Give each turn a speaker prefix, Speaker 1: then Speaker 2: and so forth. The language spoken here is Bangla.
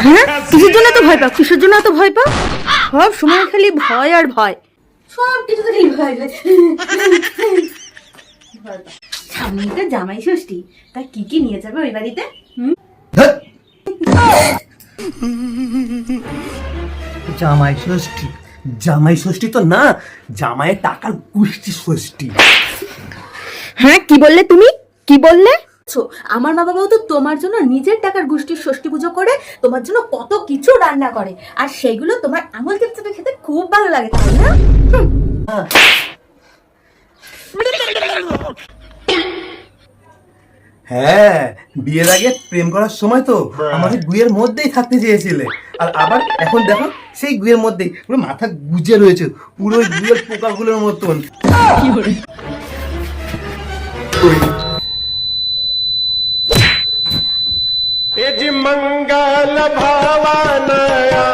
Speaker 1: হ্যাঁ, কিসের জন্য তো ভয় পাও? কিসের জন্য এত ভয় পাও? সব সময় খালি ভয় আর ভয়, সব কিছুতে খালি ভয় ভয়। সামনেই তো জামাই ষষ্ঠী, তা কি কি নিয়ে যাবে ওই বাড়িতে?
Speaker 2: জামাই ষষ্ঠী? জামাই ষষ্ঠী তো না, জামাইয়ের টাকার গোষ্ঠী ষষ্ঠী।
Speaker 1: হ্যাঁ, কি বললে তুমি? কি বললে? আমার মা বাবাও তো তোমার জন্য নিজের টাকার গোষ্ঠীর ষষ্ঠী পুজো করে তোমার জন্য কত কিছু রান্না করে, আর সেইগুলো তোমার আঙুল চেপে চেপে খেতে খুব ভালো লাগে, তাই না?
Speaker 2: হ্যাঁ, বিয়ের আগে প্রেম করার সময় তো আমাদের গুয়ের মধ্যেই থাকতে চেয়েছিলে, আর আবার এখন দেখো সেই গুয়ের মধ্যেই পুরো মাথা গুজে রয়েছে, পুরো ওই গুয়ের পোকাগুলোর মতন।
Speaker 3: मंगल भावनया